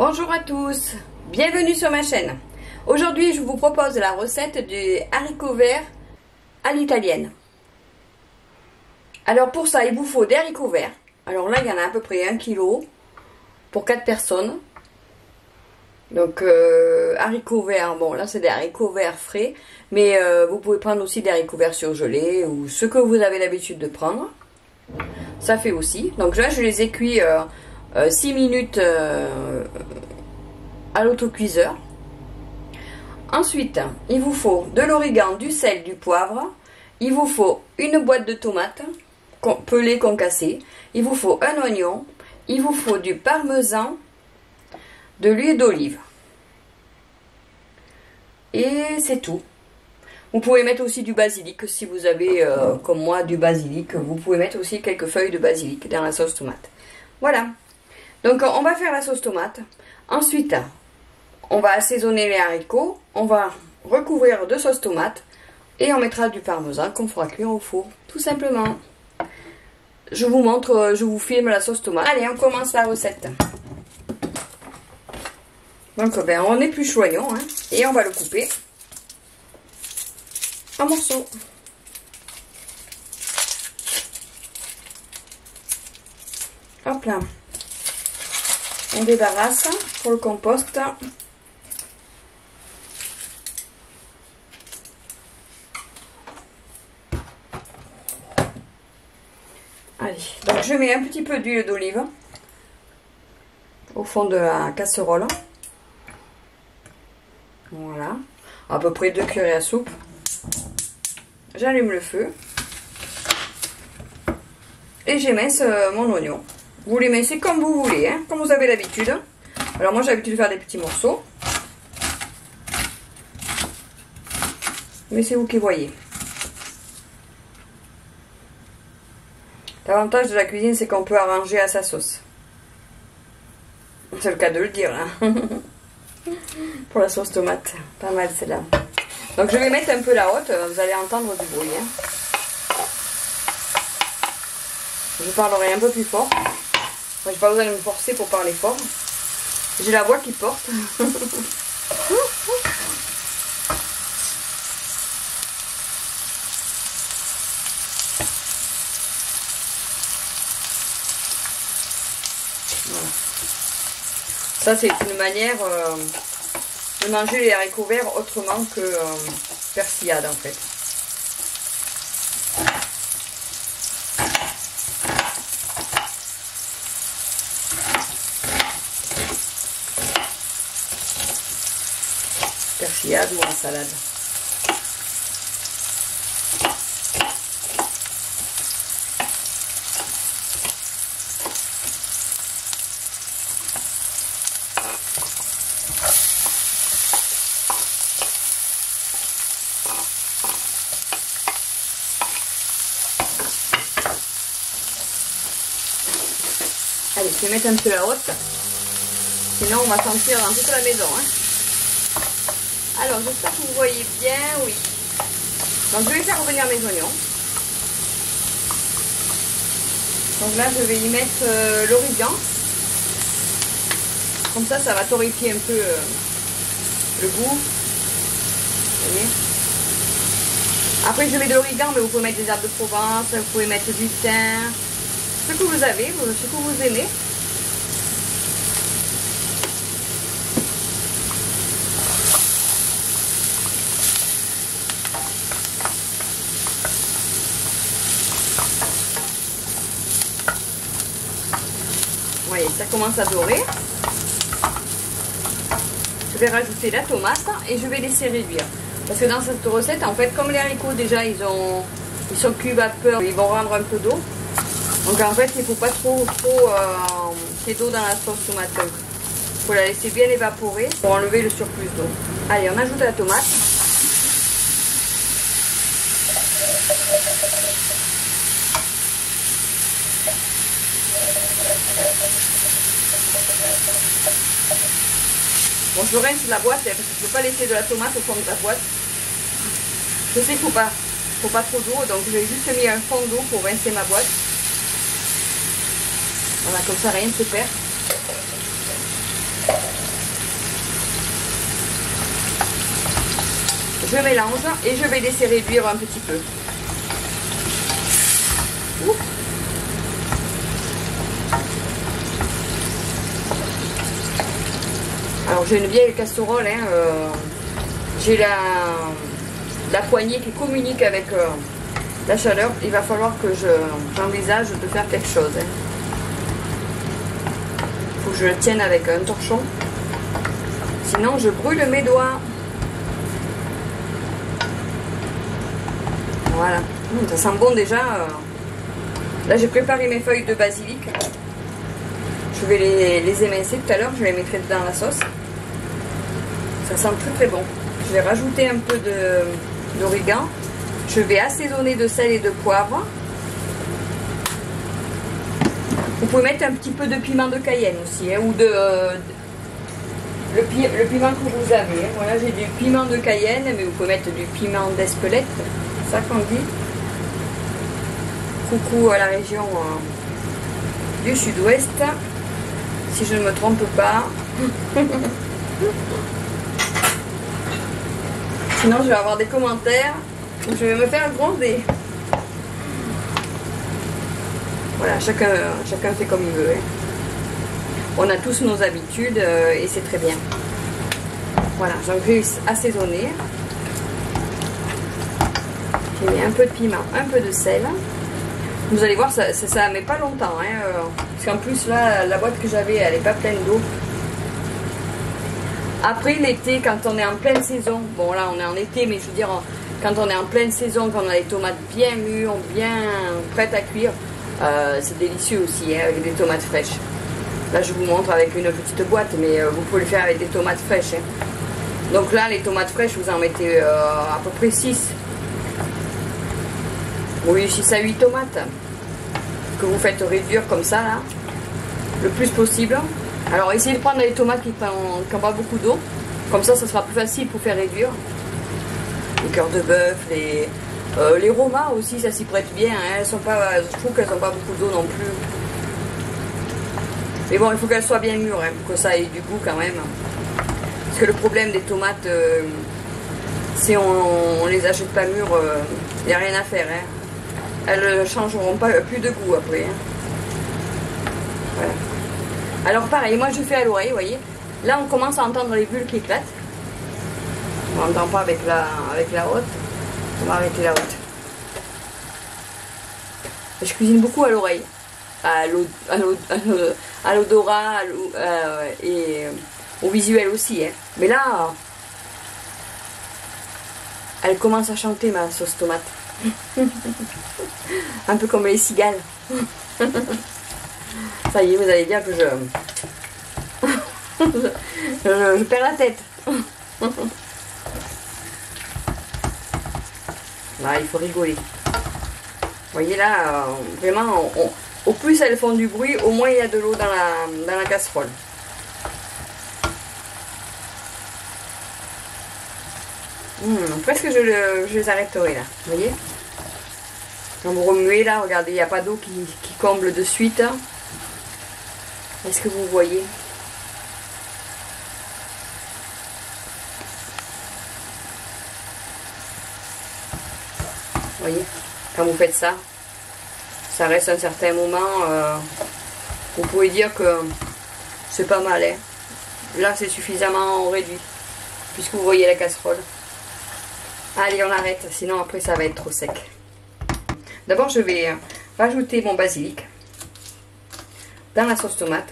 Bonjour à tous, bienvenue sur ma chaîne. Aujourd'hui je vous propose la recette du haricot vert à l'italienne. Alors pour ça il vous faut des haricots verts. Alors là il y en a à peu près 1 kg pour 4 personnes. Donc haricots verts, bon là c'est des haricots verts frais. Mais vous pouvez prendre aussi des haricots verts surgelés ou ce que vous avez l'habitude de prendre. Ça fait aussi. Donc là je les ai cuits 6 minutes à l'autocuiseur. Ensuite, il vous faut de l'origan, du sel, du poivre. Il vous faut une boîte de tomates pelées concassées. Il vous faut un oignon. Il vous faut du parmesan, de l'huile d'olive. Et c'est tout. Vous pouvez mettre aussi du basilic si vous avez, comme moi, du basilic. Vous pouvez mettre aussi quelques feuilles de basilic dans la sauce tomate. Voilà. Donc on va faire la sauce tomate. Ensuite, on va assaisonner les haricots. On va recouvrir de sauce tomate. Et on mettra du parmesan qu'on fera cuire au four. Tout simplement. Je vous montre, je vous filme la sauce tomate. Allez, on commence la recette. Donc on épluche l'oignon hein, et on va le couper en morceaux. Hop là. On débarrasse pour le compost. Allez, donc je mets un petit peu d'huile d'olive au fond de la casserole. Voilà, à peu près 2 cuillères à soupe. J'allume le feu et j'émince mon oignon. Vous l'émincez comme vous voulez, hein, comme vous avez l'habitude. Alors moi j'ai l'habitude de faire des petits morceaux, mais c'est vous qui voyez. L'avantage de la cuisine, c'est qu'on peut arranger à sa sauce. C'est le cas de le dire, hein. Pour la sauce tomate, pas mal celle-là. Donc je vais mettre un peu la haute, vous allez entendre du bruit. Hein. Je parlerai un peu plus fort. J'ai pas besoin de me forcer pour parler fort. J'ai la voix qui porte. Voilà. Ça c'est une manière de manger les haricots verts autrement que persillade en fait. Persillade ou en salade. Allez, je vais mettre un peu la haute, sinon on va sentir dans toute la maison. Hein. Alors, j'espère que vous voyez bien, oui. Donc, je vais faire revenir mes oignons. Donc là, je vais y mettre l'origan. Comme ça, ça va torréfier un peu le goût. Vous voyez. Après, je mets de l'origan, mais vous pouvez mettre des herbes de Provence, vous pouvez mettre du thym. Ce que vous avez, ce que vous aimez. Vous voyez, ça commence à dorer. Je vais rajouter la tomate et je vais laisser réduire. Parce que dans cette recette, en fait, comme les haricots déjà, ils sont cuits vapeur, ils vont rendre un peu d'eau. Donc en fait, il ne faut pas trop qu'il y ait d'eau dans la sauce tomate. Il faut la laisser bien évaporer pour enlever le surplus d'eau. Allez, on ajoute la tomate. Bon, je rince la boîte parce que je ne peux pas laisser de la tomate au fond de la boîte. Je sais qu'il ne faut pas trop d'eau, donc j'ai juste mis un fond d'eau pour rincer ma boîte. Voilà, comme ça rien ne se perd. je mélange et je vais laisser réduire un petit peu. Ouh. Alors j'ai une vieille casserole, hein, j'ai la poignée qui communique avec la chaleur. Il va falloir que j'envisage de faire quelque chose. Hein. Faut que je le tienne avec un torchon. Sinon je brûle mes doigts. Voilà. Ça sent bon déjà. Là j'ai préparé mes feuilles de basilic. Je vais les émincer tout à l'heure. Je les mettrai dans la sauce. Ça sent très très bon. Je vais rajouter un peu d'origan. Je vais assaisonner de sel et de poivre. Vous pouvez mettre un petit peu de piment de Cayenne aussi, hein, ou le piment que vous avez. Voilà, j'ai du piment de Cayenne, mais vous pouvez mettre du piment d'Espelette, c'est ça qu'on dit. Coucou à la région du sud-ouest, si je ne me trompe pas. Sinon, je vais avoir des commentaires où je vais me faire gronder. Voilà, chacun fait comme il veut. Hein. On a tous nos habitudes et c'est très bien. Voilà, j'en vais assaisonner. J'ai mis un peu de piment, un peu de sel. Vous allez voir, ça met pas longtemps. Hein, parce qu'en plus, là, la boîte que j'avais, elle n'est pas pleine d'eau. Après l'été, quand on est en pleine saison, bon là on est en été, mais je veux dire, quand on est en pleine saison, quand on a les tomates bien mûres, bien prêtes à cuire, c'est délicieux aussi, hein, avec des tomates fraîches. Là je vous montre avec une petite boîte, mais vous pouvez le faire avec des tomates fraîches. Hein. Donc là, les tomates fraîches, vous en mettez à peu près 6. Oui, 6 à 8 tomates. Que vous faites réduire comme ça, là, le plus possible. Alors essayez de prendre les tomates qui n'ont pas beaucoup d'eau. Comme ça, ça sera plus facile pour faire réduire. Les cœurs de bœuf, les romas aussi, ça s'y prête bien. Hein. Elles sont pas, je trouve qu'elles n'ont pas beaucoup d'eau non plus. Mais bon, il faut qu'elles soient bien mûres, hein, pour que ça ait du goût quand même. Parce que le problème des tomates, si on les achète pas mûres, il n'y a rien à faire. Hein. Elles ne changeront pas plus de goût après. Hein. Voilà. Alors pareil, moi je fais à l'oreille, vous voyez. Là on commence à entendre les bulles qui éclatent. On n'entend pas avec la haute. On va arrêter la haute. Je cuisine beaucoup à l'oreille. À l'odorat et au visuel aussi. Hein. Mais là, elle commence à chanter ma sauce tomate. Un peu comme les cigales. Ça y est, vous allez dire que je perds la tête. Là, il faut rigoler. Vous voyez là, vraiment, au plus elles font du bruit, au moins il y a de l'eau dans la casserole. Presque je les arrêterai là. Vous voyez? Quand vous remuez là, regardez, il n'y a pas d'eau qui comble de suite. Est-ce que vous voyez? Vous voyez? Quand vous faites ça, ça reste un certain moment. Vous pouvez dire que c'est pas mal. Hein? Là, c'est suffisamment réduit. Puisque vous voyez la casserole. Allez, on arrête. Sinon, après, ça va être trop sec. D'abord, je vais rajouter mon basilic dans la sauce tomate.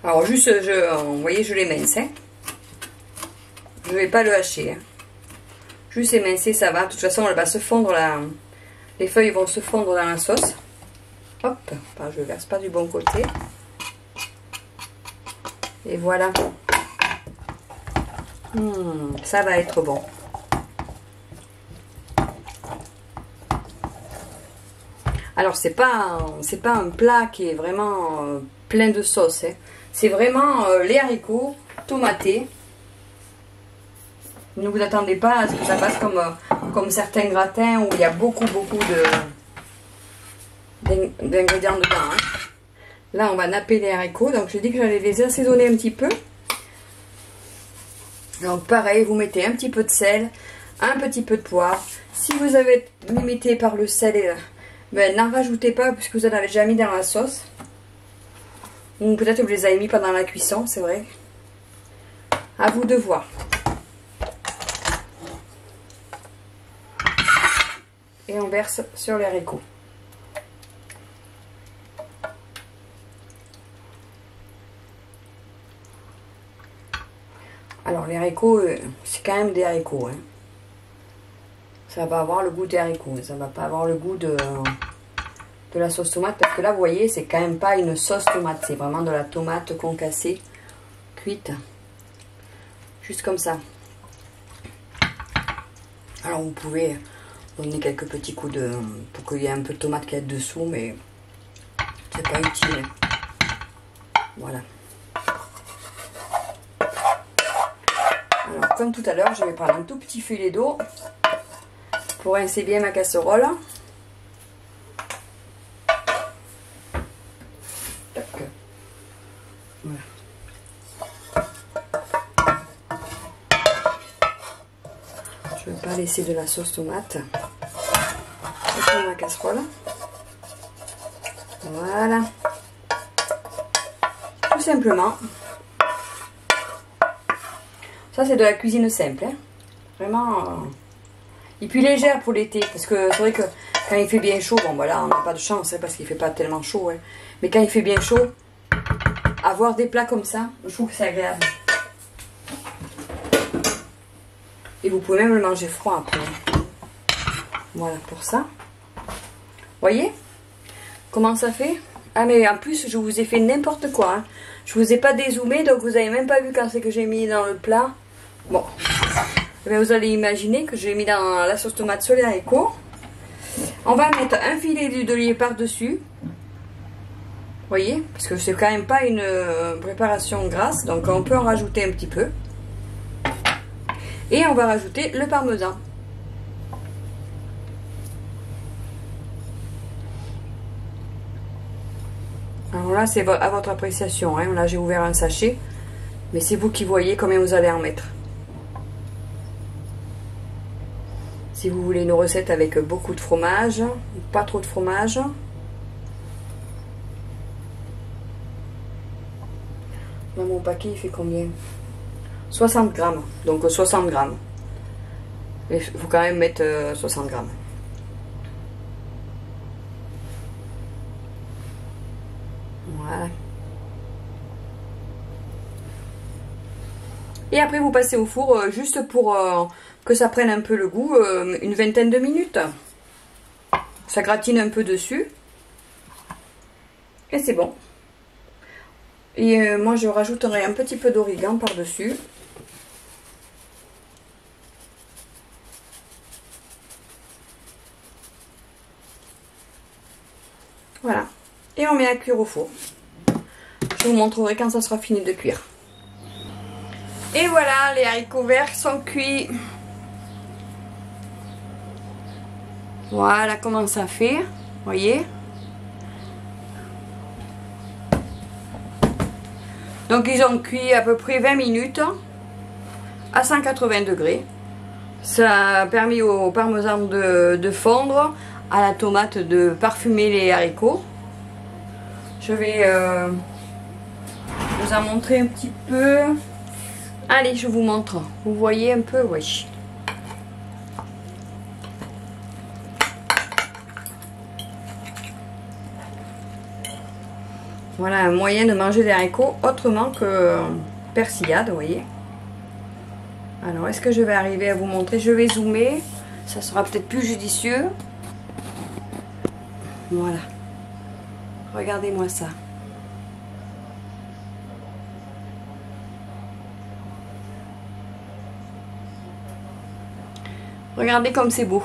Alors juste, vous voyez, je l'émince. Hein. Je ne vais pas le hacher. Hein. Juste émincer, ça va. De toute façon, elle va se fondre les feuilles vont se fondre dans la sauce. Hop, enfin, je ne verse pas du bon côté. Et voilà. Ça va être bon. Alors c'est pas un plat qui est vraiment plein de sauce. Hein. C'est vraiment les haricots tomatés. Ne vous attendez pas à ce que ça passe comme certains gratins où il y a beaucoup d'ingrédients dedans. Hein. Là on va napper les haricots. Donc j'ai dit que j'allais les assaisonner un petit peu. Donc pareil, vous mettez un petit peu de sel, un petit peu de poivre. Si vous avez limité par le sel, ben, n'en rajoutez pas puisque vous en avez déjà mis dans la sauce. Ou peut-être que vous les avez mis pendant la cuisson, c'est vrai. À vous de voir. Et on verse sur les haricots. Alors les haricots, c'est quand même des haricots. Hein. Ça va avoir le goût des haricots. Ça va pas avoir le goût de la sauce tomate. Parce que là, vous voyez, c'est quand même pas une sauce tomate. C'est vraiment de la tomate concassée, cuite. Juste comme ça. Alors vous pouvez donner quelques petits coups de... pour qu'il y ait un peu de tomate qui est dessous. Mais c'est pas utile. Voilà. Alors, comme tout à l'heure, je vais prendre un tout petit filet d'eau pour rincer bien ma casserole. Voilà. Je ne vais pas laisser de la sauce tomate dans ma casserole. Voilà. Tout simplement. Ça, c'est de la cuisine simple. Hein. Vraiment. Et puis légère pour l'été. Parce que c'est vrai que quand il fait bien chaud, bon voilà, on n'a pas de chance hein, parce qu'il ne fait pas tellement chaud. Hein. Mais quand il fait bien chaud, avoir des plats comme ça, je trouve que c'est agréable. Et vous pouvez même le manger froid après. Voilà pour ça. Voyez comment ça fait? Ah mais en plus, je vous ai fait n'importe quoi. Hein. Je vous ai pas dézoomé, donc vous n'avez même pas vu quand c'est que j'ai mis dans le plat. Bon, eh bien, vous allez imaginer que j'ai mis dans la sauce tomate sur les haricots. On va mettre un filet d'huile d'olive par-dessus. Vous voyez, parce que c'est quand même pas une préparation grasse, donc on peut en rajouter un petit peu. Et on va rajouter le parmesan. Alors là, c'est à votre appréciation. Hein. Là, j'ai ouvert un sachet. Mais c'est vous qui voyez combien vous allez en mettre. Si vous voulez une recette avec beaucoup de fromage, ou pas trop de fromage. Là, mon paquet, il fait combien? 60 grammes. Donc 60 grammes. Il faut quand même mettre 60 grammes. Voilà. Et après vous passez au four juste pour que ça prenne un peu le goût, une vingtaine de minutes. Ça gratine un peu dessus. Et c'est bon. Et moi je rajouterai un petit peu d'origan par-dessus. Voilà. Et on met à cuire au four. Je vous montrerai quand ça sera fini de cuire. Et voilà, les haricots verts sont cuits. Voilà comment ça fait. Vous voyez? Donc ils ont cuit à peu près 20 minutes à 180 degrés. Ça a permis au parmesan de fondre, à la tomate de parfumer les haricots. Je vais vous en montrer un petit peu. Allez, je vous montre. Vous voyez un peu, oui. Voilà un moyen de manger des haricots autrement que persillade, vous voyez. Alors, est-ce que je vais arriver à vous montrer? Je vais zoomer. Ça sera peut-être plus judicieux. Voilà. Regardez-moi ça. Regardez comme c'est beau.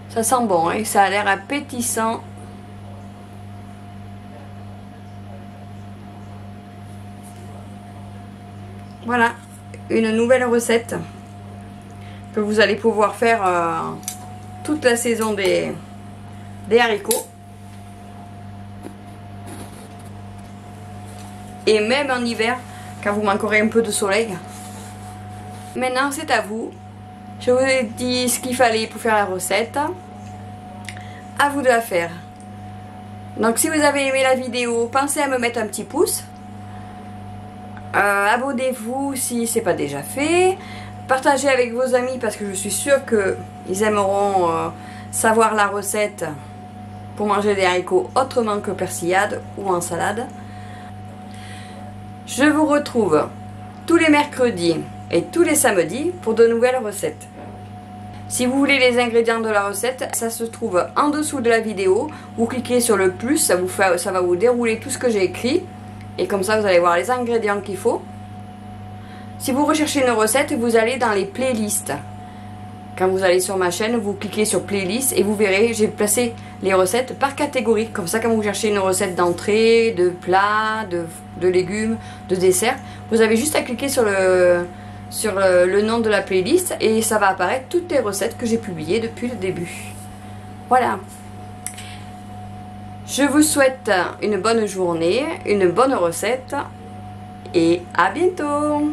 Ça sent bon, hein, ça a l'air appétissant. Voilà, une nouvelle recette que vous allez pouvoir faire toute la saison des haricots. Et même en hiver, quand vous manquerez un peu de soleil, Maintenant c'est à vous. Je vous ai dit ce qu'il fallait pour faire la recette. À vous de la faire. Donc si vous avez aimé la vidéo, pensez à me mettre un petit pouce. Abonnez-vous si ce n'est pas déjà fait. Partagez avec vos amis parce que je suis sûre qu'ils aimeront savoir la recette pour manger des haricots autrement que persillade ou en salade. Je vous retrouve tous les mercredis et tous les samedis pour de nouvelles recettes. Si vous voulez les ingrédients de la recette, ça se trouve en dessous de la vidéo. Vous cliquez sur le plus, ça va vous dérouler tout ce que j'ai écrit. Et comme ça, vous allez voir les ingrédients qu'il faut. Si vous recherchez une recette, vous allez dans les playlists. Quand vous allez sur ma chaîne, vous cliquez sur playlist et vous verrez, j'ai placé les recettes par catégorie. Comme ça, quand vous cherchez une recette d'entrée, de plat, de légumes, de dessert, vous avez juste à cliquer sur le nom de la playlist et ça va apparaître toutes les recettes que j'ai publiées depuis le début. Voilà. Je vous souhaite une bonne journée, une bonne recette et à bientôt!